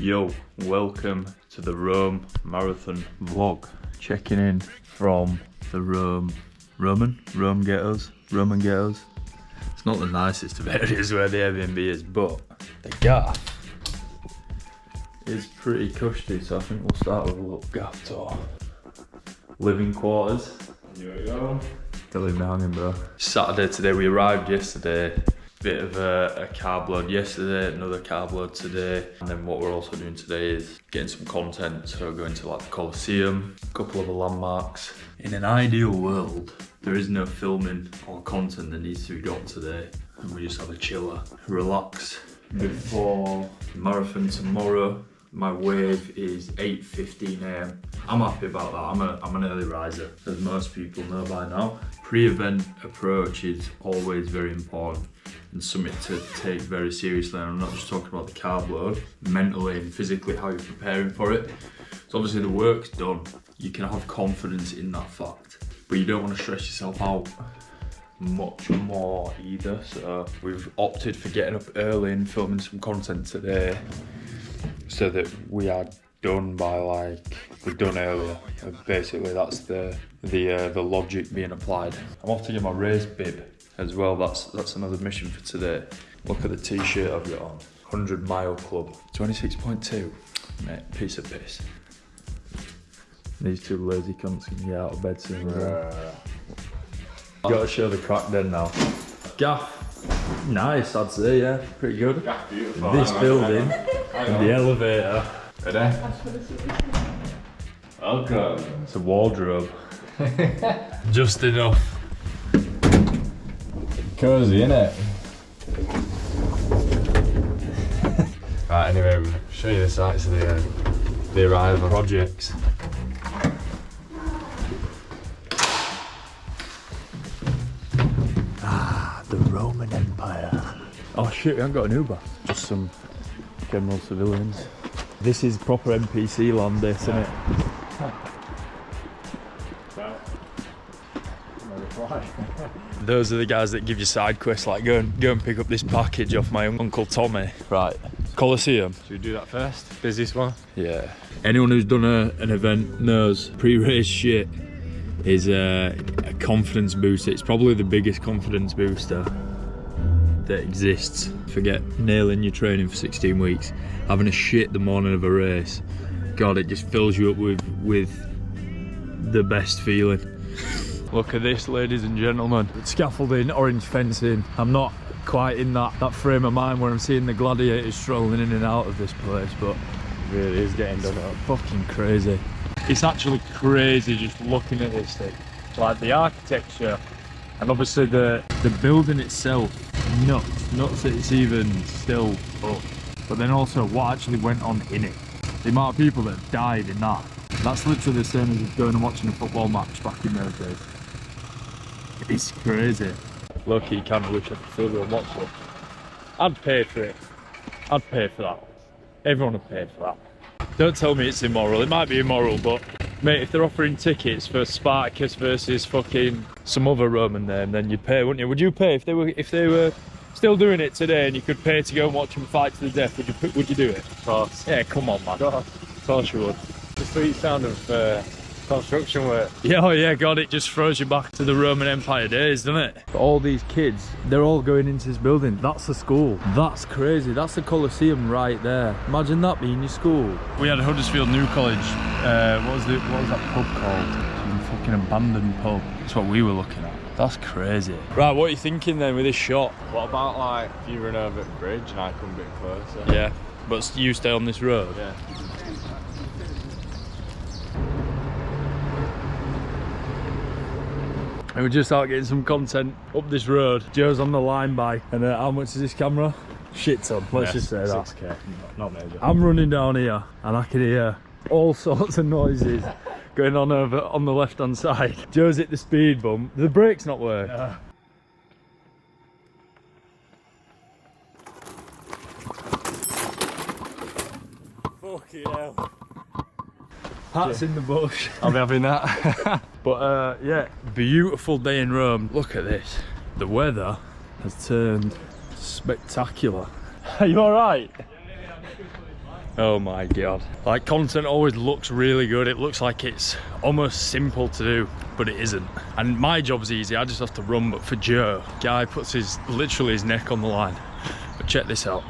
Yo, welcome to the Rome Marathon vlog. Checking in from the Roman ghettos. It's not the nicest of areas where the Airbnb is, but the gaff is pretty cushy, so I think we'll start with a little gaff tour. Living quarters. Here we go. Still in hanging, bro. Saturday today, we arrived yesterday. Bit of a carb load yesterday, another carb load today, and then what we're also doing today is getting some content, so going to like the Colosseum, a couple of the landmarks. In an ideal world, there is no filming or content that needs to be got today, and we just have a chiller, relax before the marathon tomorrow. My wave is 8:15 AM. I'm happy about that. I'm an early riser, as most people know by now. Pre-event approach is always very important and something to take very seriously. And I'm not just talking about the carb load, mentally and physically how you're preparing for it. So obviously the work's done. You can have confidence in that fact, but you don't want to stress yourself out much more either. So we've opted for getting up early and filming some content today, so that we are done by we're done earlier. Basically, that's the logic being applied. I'm off to get my race bib as well. That's another mission for today. Look at the t-shirt I've got on. 100 Mile Club, 26.2. Mate, piece of piss. These two lazy cunts can get out of bed soon. Got to show the crack then now. Gaff. Nice, I'd say, yeah. Pretty good. Gaff, beautiful. This building and the elevator. Ready? Welcome. It's a wardrobe. Just enough. Cozy, innit? Right, anyway, we'll show you the sights of the arrival projects. The Roman Empire. Oh shit, we haven't got an Uber. Just some general civilians. This is proper NPC land, this, isn't it? Those are the guys that give you side quests, like go and pick up this package off my Uncle Tommy. Right, Colosseum. Should we do that first? Busiest one? Yeah. Anyone who's done an event knows pre-race shit is a confidence booster. It's probably the biggest confidence booster that exists. Forget nailing your training for 16 weeks, having a shit the morning of a race. God, it just fills you up with the best feeling. Look at this, ladies and gentlemen. Scaffolding, orange fencing. I'm not quite in that frame of mind where I'm seeing the gladiators strolling in and out of this place, but It really is getting done up. Fucking crazy. It's actually crazy just looking at this thing. Like the architecture and obviously the building itself, nuts that it's even still up. But then also what actually went on in it. The amount of people that have died in that. That's literally the same as just going and watching a football match back in those days. It's crazy. Low-key kind of wish I could feel and watch it. I'd pay for it. I'd pay for that. Everyone would pay for that. Don't tell me it's immoral. It might be immoral, but mate, if they're offering tickets for Spartacus versus fucking some other Roman name, then you'd pay, wouldn't you? Would you pay if they were still doing it today and you could pay to go and watch them fight to the death? Would you do it? Of course. Yeah, come on, man. Of course you would. The sweet sound of construction work. Yeah, oh yeah, God, it just throws you back to the Roman Empire days, doesn't it? But all these kids, they're all going into this building. That's the school. That's crazy. That's the Colosseum right there. Imagine that being your school. We had Huddersfield New College. What was that pub called? Some fucking abandoned pub. That's what we were looking at. That's crazy. Right, what are you thinking then with this shot? What about like if you run over the bridge and I come a bit closer? Yeah, but you stay on this road? Yeah. And we're just out getting some content up this road. Joe's on the line bike. And how much is this camera? Shit ton, let's just say that. 6K, not major. I'm running down here and I can hear all sorts of noises going on over on the left hand side. Joe's hit the speed bump. The brake's not working. Fucking hell. Hats in the bush. I'll be having that. But yeah, beautiful day in Rome. Look at this. The weather has turned spectacular. Are you alright? Oh my god. Like, content always looks really good. It looks like it's almost simple to do, but it isn't. And my job's easy, I just have to run, but for Joe, guy puts literally his neck on the line. But check this out.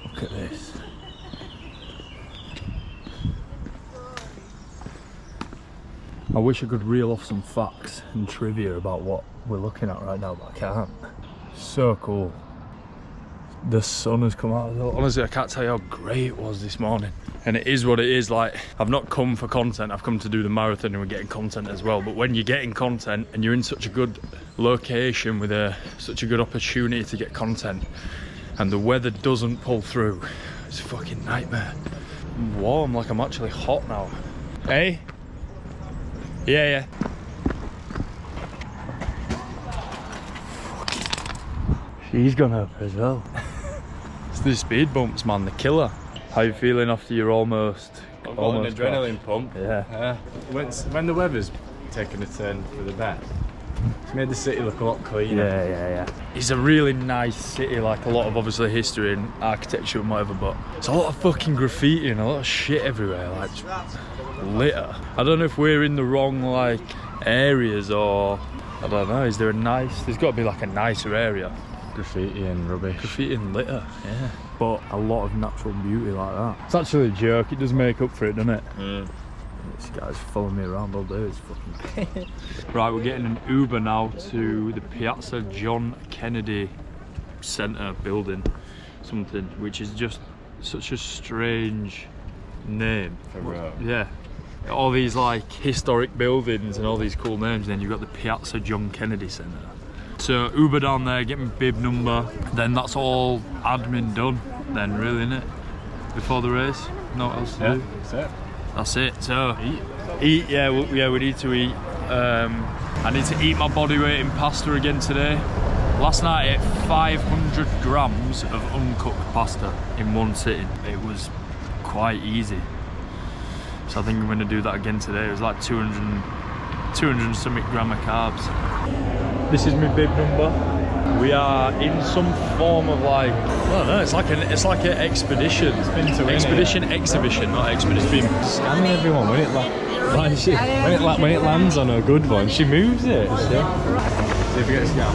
Look at this. I wish I could reel off some facts and trivia about what we're looking at right now, but I can't. So cool. The sun has come out. Honestly, I can't tell you how great it was this morning. And it is what it is. Like, I've not come for content, I've come to do the marathon, and we're getting content as well. But when you're getting content and you're in such a good location with such a good opportunity to get content, and the weather doesn't pull through, it's a fucking nightmare. I'm warm, like I'm actually hot now. Hey? Yeah. She's gone up as well. It's the speed bumps, man, the killer. How you feeling after you're almost I've got an adrenaline pump. Yeah. When the weather's taken a turn for the best, it's made the city look a lot cleaner. Yeah. It's a really nice city, like a lot of obviously history and architecture and whatever, but it's a lot of fucking graffiti and a lot of shit everywhere, like litter. I don't know if we're in the wrong like areas, or I don't know, there's got to be like a nicer area. Graffiti and rubbish. Graffiti and litter, yeah. But a lot of natural beauty like that. It's actually a joke, it does make up for it, doesn't it? Mm. This guy's following me around all day, it's fucking... Right, we're getting an Uber now to the Piazza John Kennedy Centre building, something, which is just such a strange name. For real. Yeah. All these like historic buildings and all these cool names, and then you've got the Piazza John Kennedy Centre. So Uber down there, get my bib number, then that's all admin done then, really, innit? Before the race, no what else to do. That's it. So eat, yeah, we need to eat. I need to eat my body weight in pasta again today. Last night I ate 500 grams of uncooked pasta in one sitting. It was quite easy. So I think I'm going to do that again today. It was like 200 and something gram of carbs. This is my bib number. We are in some form of like, I don't know, it's like an expedition. Exhibition, not expedition. It's been scanning everyone when it when it lands on a good one, she moves it. See if you get a scam.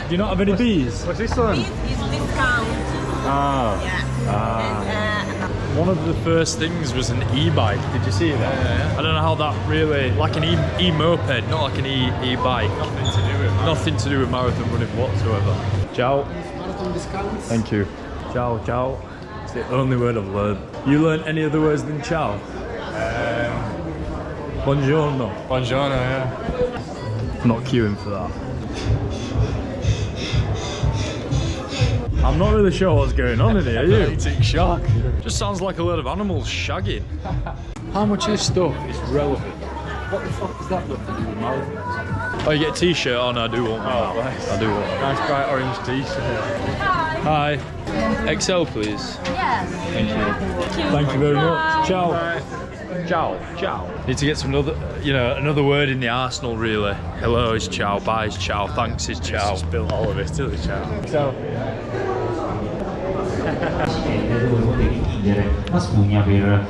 Do you not have any bees? What's this one? This is discount. Yeah. One of the first things was an e-bike. Did you see that? Yeah. I don't know how that really, like an e-moped, not like an e-bike. Nothing to do with marathon running whatsoever. Ciao. Marathon discounts. Thank you. Ciao, ciao. It's the only word I've learned. You learned any other words than ciao? Buongiorno. Buongiorno, yeah. I'm not queuing for that. I'm not really sure what's going on in here, are you? Eating shark. Just sounds like a load of animals shagging. How much of this stuff is relevant? What the fuck is that got to do with marathons? Oh, you get a t-shirt on? I do want one. Oh, nice. I do want one. Nice bright orange t-shirt. Hi. XL, please. Yes. Thank you. Thank you very much. Ciao. Bye. Ciao. Ciao. Need to get some another word in the arsenal, really. Hello is ciao, bye is ciao, thanks is ciao. Just built all of it till the ciao. Ciao. la spugna per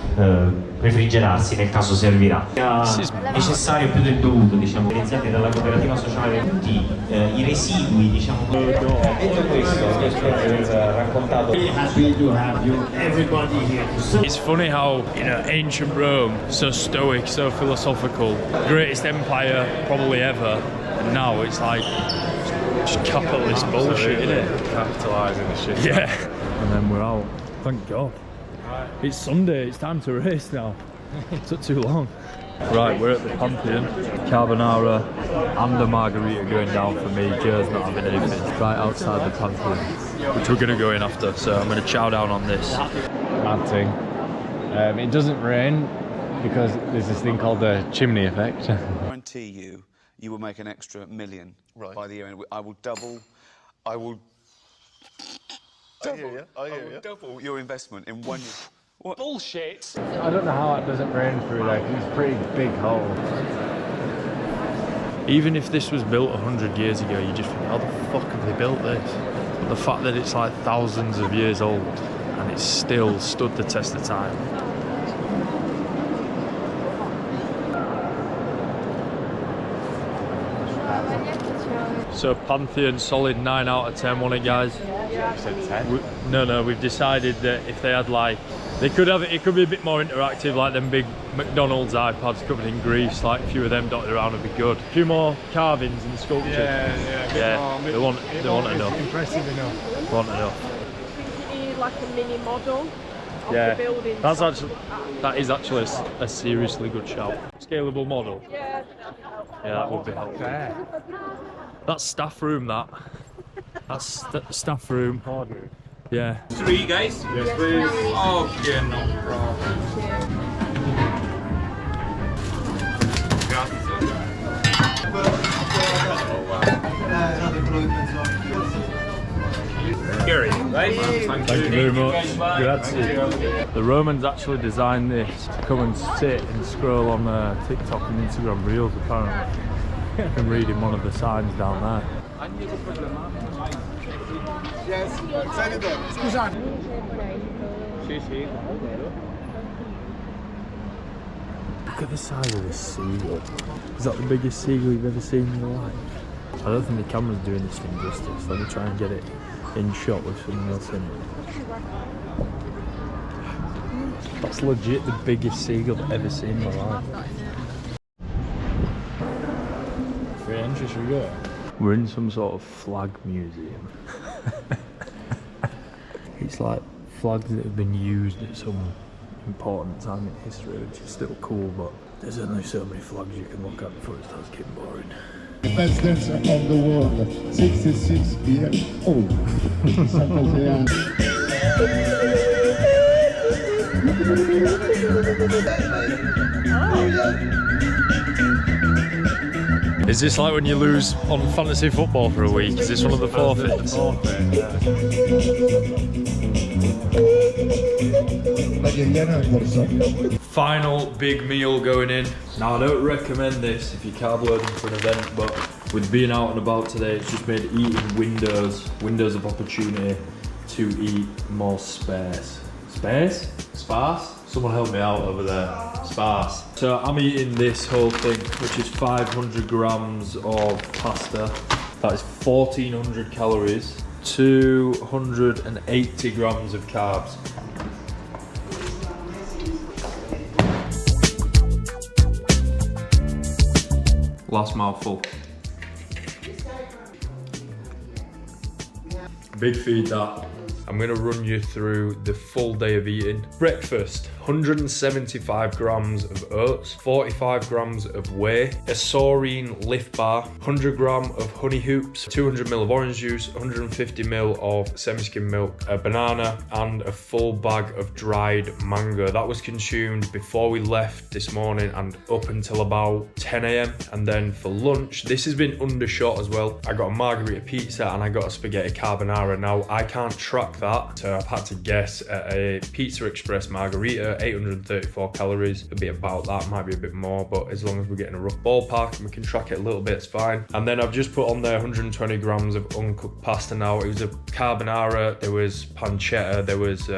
refrigerarsi nel caso servirà. È necessario più del dovuto, diciamo, iniziati dalla cooperativa sociale tutti i residui, diciamo. Detto questo, io spero di aver raccontato. It's funny how, ancient Rome, so stoic, so philosophical, greatest empire probably ever, and now it's like just capitalist bullshit, isn't it? Capitalising the shit. Yeah. And then we're out. Thank God. It's Sunday, it's time to race now. It took too long. Right, we're at the Pantheon. Carbonara and a margarita going down for me. Joe's not having anything. Right outside the Pantheon, which we're going to go in after, so I'm going to chow down on this. Mad thing. It doesn't rain because there's this thing called the chimney effect. I guarantee you will make an extra $1 million by the year end. I will double your investment in 1 year. What? Bullshit! I don't know how it doesn't rain through there, 'cause it's a pretty big hole. Even if this was built 100 years ago, you just think, how the fuck have they built this? The fact that it's like thousands of years old and it's still stood the test of time. So Pantheon, solid 9 out of 10, wasn't it, guys? Yeah. You said 10? No, we've decided that if they had like, they could have it could be a bit more interactive, like them big McDonald's iPads covered in grease, like a few of them dotted around would be good. A few more carvings and sculptures. Yeah, they want enough. Impressive enough. Want enough. You need like a mini model of Yeah, the building. that is actually a seriously good shout. Scalable model. Yeah. Yeah, that would be helpful. Fair. That's staff room, that. That's staff room. Yeah. 3 guys? Yes, please. Okay, no problem. Gary, right? Thank you very much. Grazie. The Romans actually designed this to come and sit and scroll on TikTok and Instagram Reels, apparently. You can read in one of the signs down there. Look at the size of this seagull. Is that the biggest seagull you've ever seen in your life? I don't think the camera's doing this thing justice. Let me try and get it in shot with something else in it. That's legit the biggest seagull I've ever seen in my life. 3 inches, should we go? We're in some sort of flag museum. It's like flags that have been used at some important time in history, which is still cool, but there's only so many flags you can look at before it starts getting boring. The best dancer of the world, 66 years old. Is this like when you lose on fantasy football for a week? Is this one of the forfeits? Final big meal going in. Now I don't recommend this if you're carb loading for an event, but with being out and about today, it's just made eating windows of opportunity to eat more sparse. Sparse? Someone help me out over there. Sparse. So I'm eating this whole thing, which is 500 grams of pasta. That is 1400 calories, 280 grams of carbs. Last mouthful. Big feed that. I'm gonna run you through the full day of eating. Breakfast, 175 grams of oats, 45 grams of whey, a Saurine Lift Bar, 100 gram of honey hoops, 200 ml of orange juice, 150 ml of semi-skim milk, a banana, and a full bag of dried mango. That was consumed before we left this morning and up until about 10 AM. And then for lunch, this has been undershot as well. I got a margherita pizza and I got a spaghetti carbonara. Now, I can't track that, so I've had to guess at a Pizza Express margherita, 834 calories. It'll be about that, might be a bit more, but as long as we're getting a rough ballpark and we can track it a little bit, it's fine. And then I've just put on there 120 grams of uncooked pasta. Now, it was a carbonara, there was pancetta, there was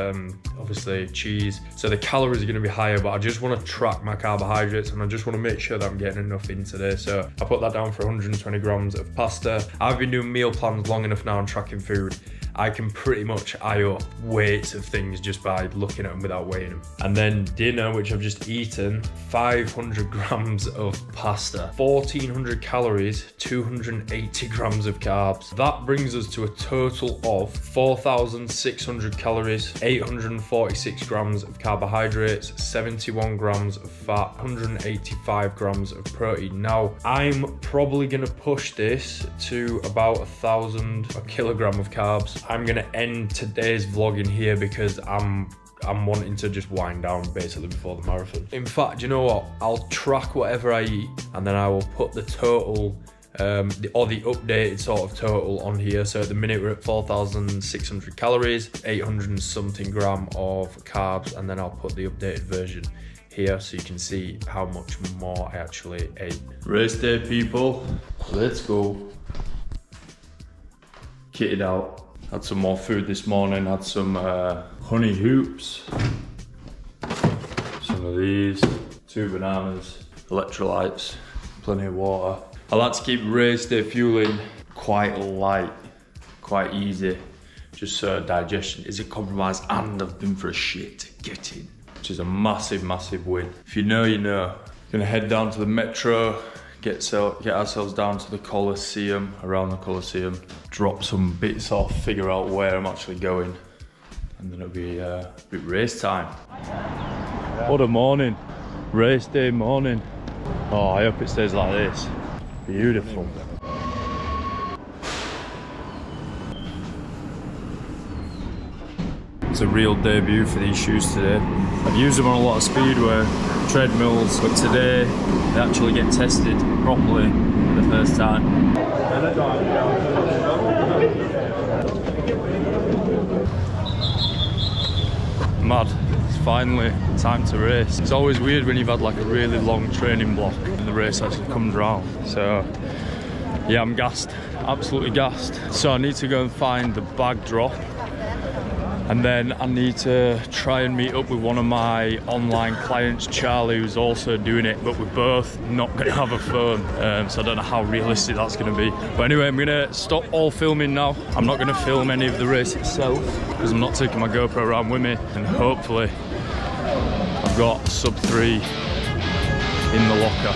obviously cheese, so the calories are going to be higher, but I just want to track my carbohydrates and I just want to make sure that I'm getting enough in today. So I put that down for 120 grams of pasta. I've been doing meal plans long enough now and tracking food. I can pretty much eye up weights of things just by looking at them without weighing them. And then dinner, which I've just eaten, 500 grams of pasta, 1400 calories, 280 grams of carbs. That brings us to a total of 4,600 calories, 846 grams of carbohydrates, 71 grams of fat, 185 grams of protein. Now, I'm probably gonna push this to about 1,000 a kilogram of carbs. I'm gonna end today's vlog in here because I'm wanting to just wind down basically before the marathon. In fact, you know what? I'll track whatever I eat and then I will put the total or the updated sort of total on here. So at the minute we're at 4,600 calories, 800 and something gram of carbs, and then I'll put the updated version here so you can see how much more I actually ate. Race day, people. Let's go. Kitted out. Had some more food this morning, had some honey hoops, some of these, 2 bananas, electrolytes, plenty of water. I like to keep race day fueling quite light, quite easy, just so digestion isn't compromised, and I've been for a shit getting, which is a massive, massive win. If you know, you know. Gonna head down to the metro, get ourselves down to the Coliseum, around the Coliseum, drop some bits off, figure out where I'm actually going, and then it'll be race time. What a morning, race day morning. Oh, I hope it stays like this. Beautiful. It's a real debut for these shoes today. I've used them on a lot of speedway treadmills, but today they actually get tested properly for the first time. Mad. It's finally time to race. It's always weird when you've had like a really long training block and the race actually comes around. So yeah, I'm gassed, absolutely gassed. So I need to go and find the bag drop, and then I need to try and meet up with one of my online clients, Charlie, who's also doing it, but we're both not gonna have a phone, so I don't know how realistic that's gonna be. But anyway, I'm gonna stop all filming now. I'm not gonna film any of the race itself, because I'm not taking my GoPro around with me, and hopefully I've got Sub-3 in the locker.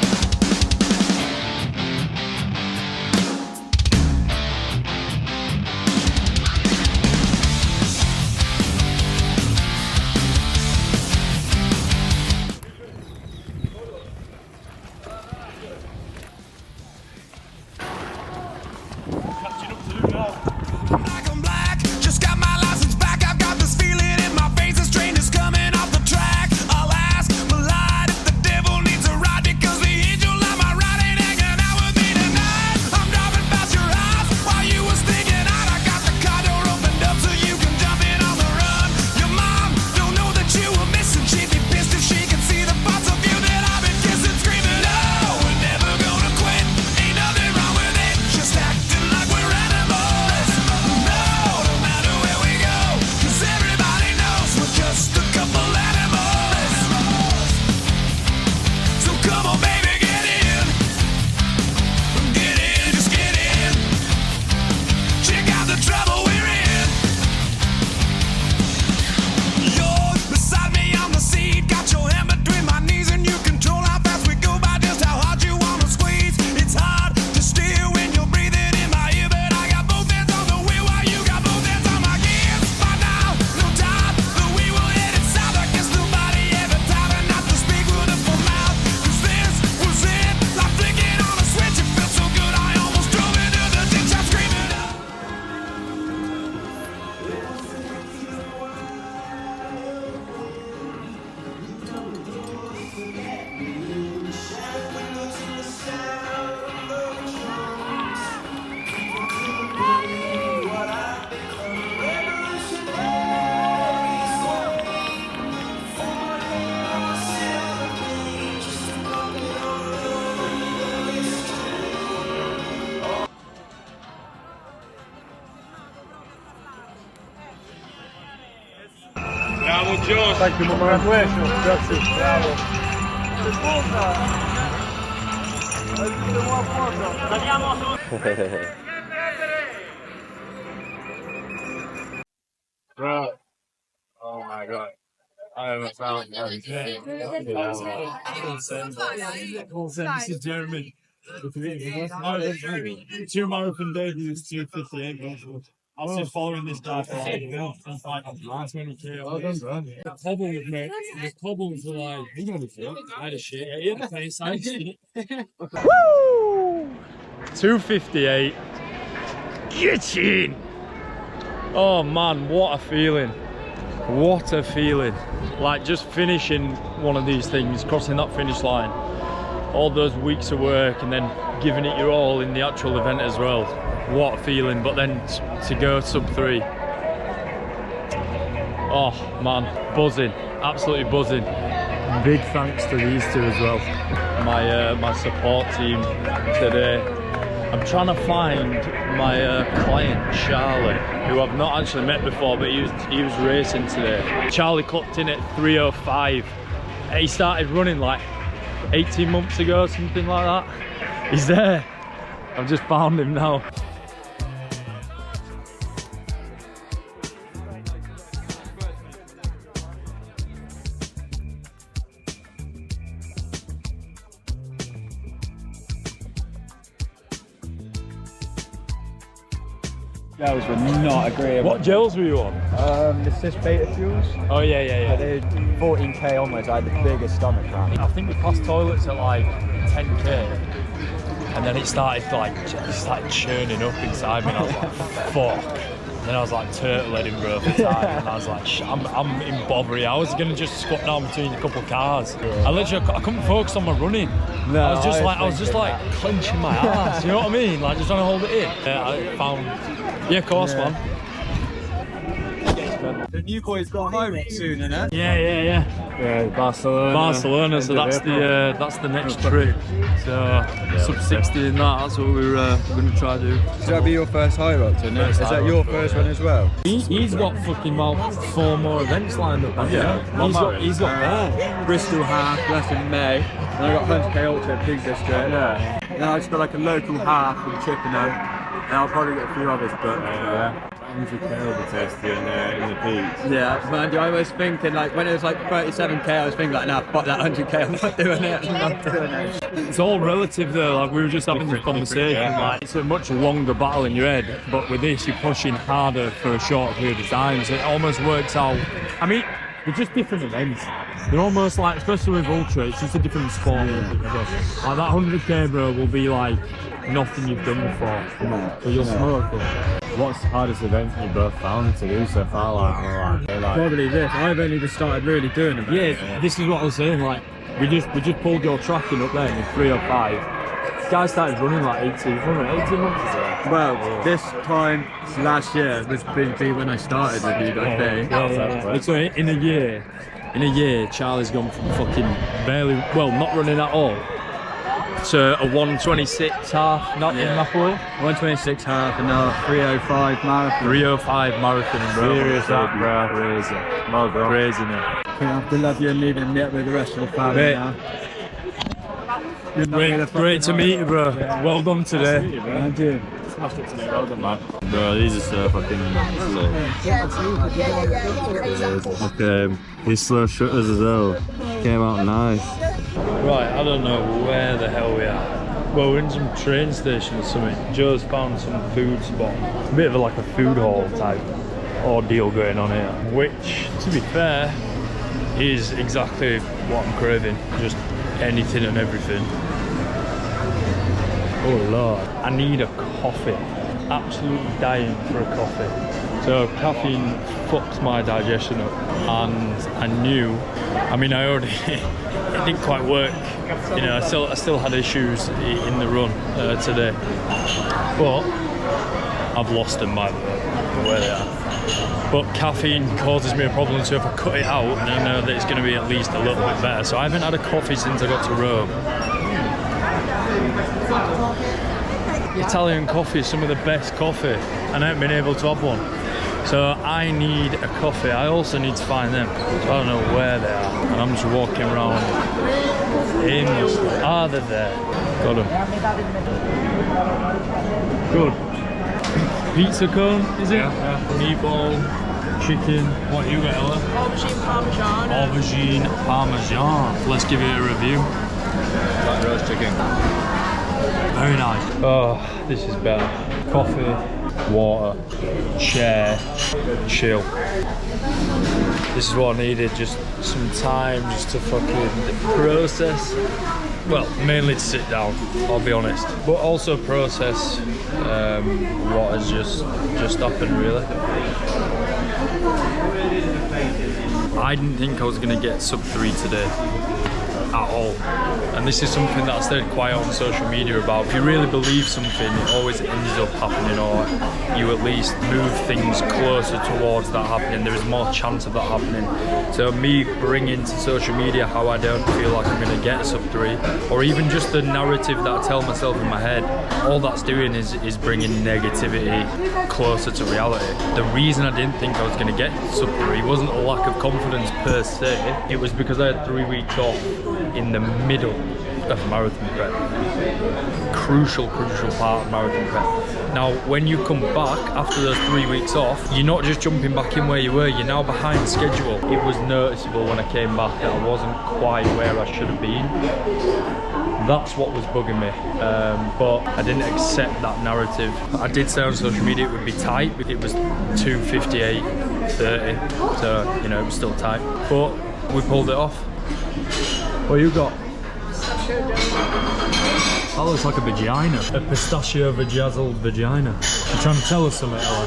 Thank you, congratulations. Grazie. Bravo. Bro. Oh my god. I haven't found anything. This is Jeremy. 2 marathon debuts, 2:58. I was just following this guy for like 20k. The cobbles, mate. The cobbles are like, you know the shit. I had a shit. Yeah, face. I shit. Woo! 2:58. Get in! Oh man, what a feeling. What a feeling. Like just finishing one of these things, crossing that finish line. All those weeks of work and then giving it your all in the actual event as well. What a feeling. But then to go Sub-3. Oh man, buzzing, absolutely buzzing. Big thanks to these two as well. My support team today. I'm trying to find my client Charlie, who I've not actually met before, but he was racing today. Charlie clocked in at 3:05. He started running like 18 months ago, something like that. He's there. I've just found him now. Gels were not agreeable. What gels were you on? The cis beta fuels. Oh yeah. They did 14k onwards. I had the biggest stomach cramp. I think we passed toilets at like 10k, and then it started churning up inside me, and I was like, fuck. And then I was like turtle Edinburgh for time, and I was like, I'm in Bovary. I was gonna just squat down between a couple of cars. I couldn't focus on my running. No, I was just like clenching my ass. You know what I mean? Like just trying to hold it in. I found, yeah, of course, man. The new boy's got home soon, innit? Yeah. Yeah, Barcelona. So that's the next trip. So sub-60 and that's what we're going to try to do. So that'll be your first high rock, isn't it? Is that your first one as well? He's got fucking about 4 more events lined up. He's got more. Bristol half, that's in May. And I got 100k ultra at Peak District. Yeah. Then I just got like a local half in Chippenham. And I'll probably get a few others, but 100k will be tasty in the peaks. yeah, man, I was thinking like when it was like 37k, I was thinking like, nah, fuck that 100k, I'm not doing it. I'm not doing it. It's all relative though. Like we were just having this conversation. Like it's a much longer battle in your head, but with this, you're pushing harder for a shorter period of time. So it almost works out. I mean, they're just different events. They're almost like, especially with ultra, it's just a different sport. Like that 100k, bro, will be like nothing you've done before. So you'll smoke it. What's the hardest event you both found to do so far? Like Probably this. I've only just started really doing it. Yeah, this is what I was saying. Like we just pulled your tracking up there in 3:05. This guy started running like 18 months ago. Well, this time last year was be when I started with you, I think. Yeah. So in a year, Charlie's gone from fucking barely, well, not running at all, to a 1:26 half, not in Napoli. 1:26 half and now 3:05 marathon. 3:05 marathon, bro. serious that, bro. Crazy. Well done. Crazy, man. I have to love you and leaving it with the rest of the family now. Great to meet you, bro. Well done today. Thank you. Smashed it today, well done, man. Bro, these are so fucking sick. Okay, these slow shutters as well. Came out nice. Right, I don't know where the hell we are. Well, we're in some train station or something. Joe's found some food spot. A bit of like a food hall type ordeal going on here. Which, to be fair, is exactly what I'm craving. Just anything and everything. Oh lord, I need a coffee. Absolutely dying for a coffee. So caffeine fucks my digestion up, and I knew, I mean I already, it didn't quite work. You know, I still had issues in the run today, but I've lost them by where they are. But caffeine causes me a problem, so if I cut it out, then I know that it's going to be at least a little bit better. So I haven't had a coffee since I got to Rome. Italian coffee is some of the best coffee, and I haven't been able to have one. So I need a coffee. I also need to find them. So I don't know where they are, and I'm just walking around aimlessly. Ah, they're there. Got them. Good. Pizza cone, is it? Yeah. Meatball, chicken. What you got, Ella? Aubergine parmesan. Aubergine parmesan. Let's give it a review. Like roast chicken. Very nice. Oh, this is better. Coffee, water, chair, chill. This is what I needed, just some time just to fucking process. Well, mainly to sit down, I'll be honest. But also process what has just happened, really. I didn't think I was gonna get sub-3 today. at all. And this is something that I stayed quiet on social media about. If you really believe something, it always ends up happening, or you at least move things closer towards that happening. There is more chance of that happening. So me bringing to social media how I don't feel like I'm going to get Sub-3, or even just the narrative that I tell myself in my head, all that's doing is bringing negativity closer to reality. The reason I didn't think I was going to get Sub-3 wasn't a lack of confidence per se, it was because I had 3 weeks off in the middle of marathon prep. Crucial part of marathon prep. Now, when you come back after those 3 weeks off, you're not just jumping back in where you were, you're now behind schedule. It was noticeable when I came back that I wasn't quite where I should have been. That's what was bugging me, but I didn't accept that narrative. I did say on social media it would be tight, but it was 2:58:30, so you know it was still tight. But we pulled it off. What you got? That looks like a vagina. A pistachio vajazzled vagina. You're trying to tell us something, Ella?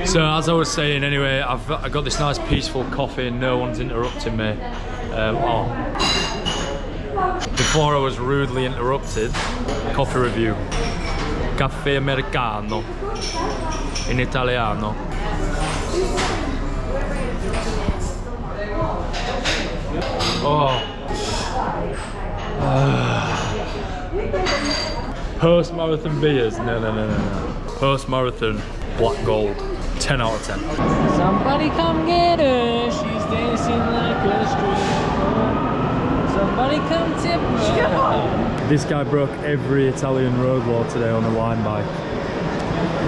So as I was saying anyway, I got this nice peaceful coffee and no one's interrupting me. Before I was rudely interrupted, coffee review. Caffè americano in italiano. Oh. Post marathon beers? No. Post marathon black gold. 10 out of 10. Somebody come get her. She's dancing like a stripper. Somebody come tip her. This guy broke every Italian road law today on a line bike.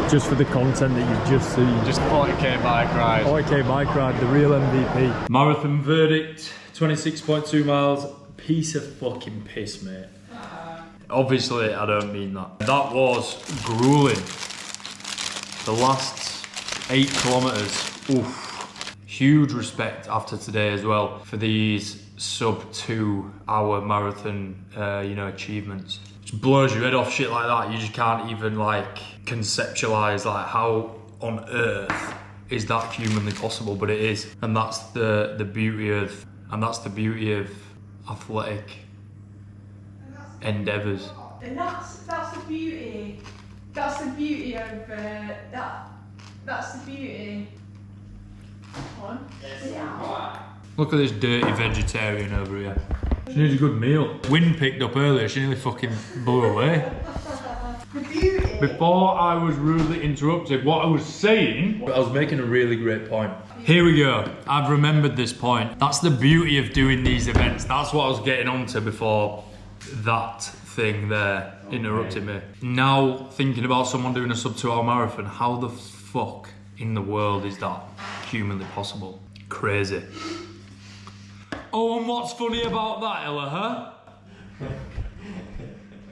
Just for the content that you've just seen. Just 40k bike ride. 40k bike ride, the real MVP. Marathon verdict, 26.2 miles. Piece of fucking piss, mate. Obviously, I don't mean that. That was grueling. The last 8 kilometers. Oof. Huge respect after today as well for these sub-2 hour marathon, achievements. Just blows your head off, shit like that. You just can't even like conceptualize like how on earth is that humanly possible, but it is. And that's the beauty of, athletic endeavours. And that's the beauty. That's the beauty of That's the beauty. On. Yeah. Look at this dirty vegetarian over here. She needs a good meal. Wind picked up earlier, she nearly fucking blew away. The beauty. Before I was rudely interrupted, what I was saying, I was making a really great point. Here we go, I've remembered this point. That's the beauty of doing these events. That's what I was getting onto before that thing there interrupted me. Now, thinking about someone doing a sub-2 hour marathon, how the fuck in the world is that humanly possible? Crazy. Oh, and what's funny about that, Ella, huh?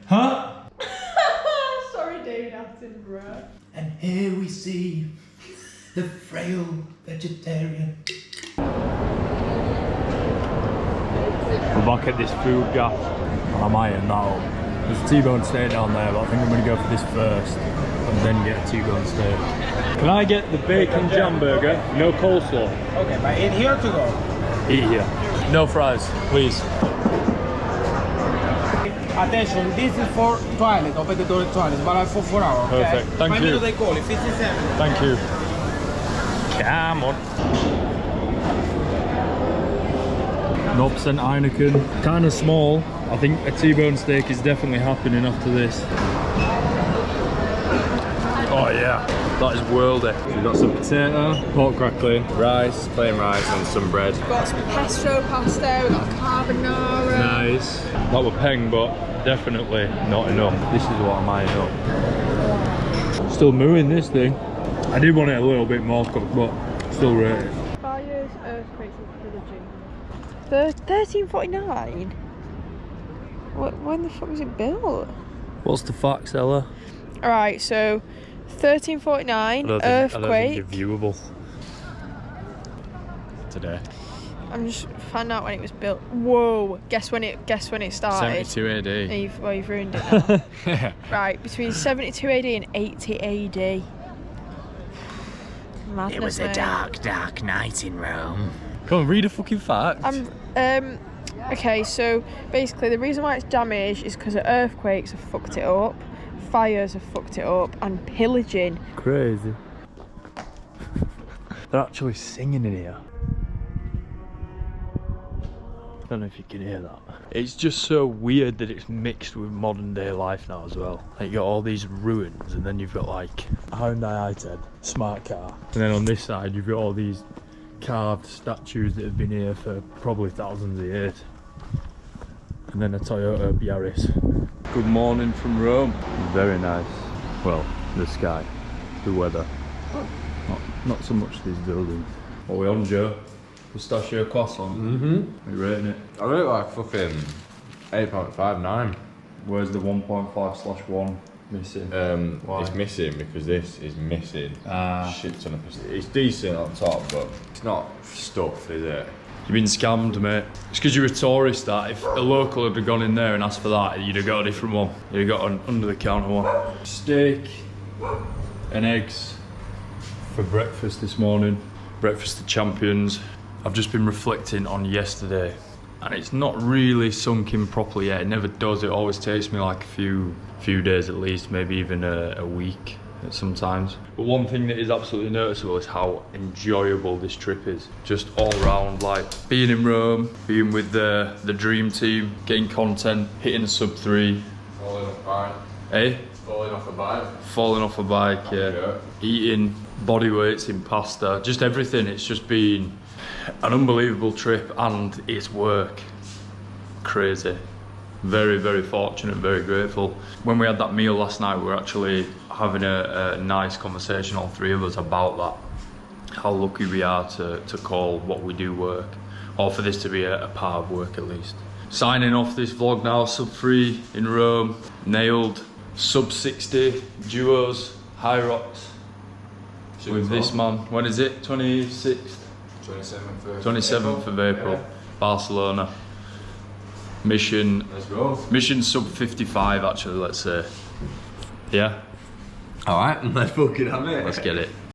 Huh? Sorry, David Attenborough. And here we see the frail vegetarian. We're back at this food gaff. I'm eyeing that up. There's a T-bone steak down there, but I think I'm going to go for this first and then get a T-bone steak. Can I get the bacon jam burger? No coleslaw. Okay, but eat here to go. Eat here. No fries, please. Attention, this is for toilet, open the door toilet, but for 4 hours. Okay? Perfect, thank you. They call it, 57. Thank you. Come on. 0% Heineken. Kind of small. I think a T-bone steak is definitely happening after this. Oh yeah, that is worldy. So we've got some potato, pork crackling, rice, plain rice and some bread. We've got some pesto pasta, we've got carbonara. Nice. That were peng, but definitely not enough. This is what I'm eyeing up. Still mooing this thing. I did want it a little bit more cooked, but still rate it. Fires, earthquakes and pillaging. 1349? When the fuck was it built? What's the facts, Ella? Alright, so 1349, earthquake. I don't think it's viewable. Today. I'm just finding out when it was built. Whoa! Guess when it started. 72 AD. You've ruined it now. Right, between 72 AD and 80 AD. Madness, It was a dark, dark night in Rome. Come on, read a fucking fact. Okay, so basically the reason why it's damaged is because of earthquakes have fucked it up, fires have fucked it up, and pillaging. Crazy. They're actually singing in here. I don't know if you can hear that. It's just so weird that it's mixed with modern day life now as well. Like you got all these ruins, and then you've got like Hyundai i10 smart car, and then on this side you've got all these carved statues that have been here for probably thousands of years, and then a Toyota Yaris. Good morning from Rome. Very nice. Well, the sky, the weather, not so much these buildings. What are we on, Joe? Pistachio croissant. Are you rating it? I rate it like fucking 8.59. Where's the 1.5/1 missing? It's missing because this is missing shit ton of pistachio. It's decent on top, but it's not stuff, is it? You've been scammed, mate. It's because you're a tourist that if a local had gone in there and asked for that, you'd have got a different one. You'd have got an under-the-counter one. Steak and eggs for breakfast this morning. Breakfast of champions. I've just been reflecting on yesterday, and it's not really sunk in properly yet. It never does. It always takes me like a few days at least, maybe even a week sometimes. But one thing that is absolutely noticeable is how enjoyable this trip is. Just all round, like being in Rome, being with the dream team, getting content, hitting a Sub-3. Falling off a bike. Eh? Falling off a bike. Falling off a bike, yeah. Eating body weights in pasta, just everything. It's just been an unbelievable trip, and it's work. Crazy. Very, very fortunate, very grateful. When we had that meal last night, we were actually having a nice conversation, all three of us, about that. How lucky we are to call what we do work, or for this to be a part of work at least. Signing off this vlog now, Sub-3 in Rome, nailed Sub-60 duos, high rocks with this man. When is it? 26th? 27th of April, yeah. Barcelona. Mission. Let's go. Mission Sub-55 actually, let's say. Yeah? Alright, let's fucking have it. Let's get it.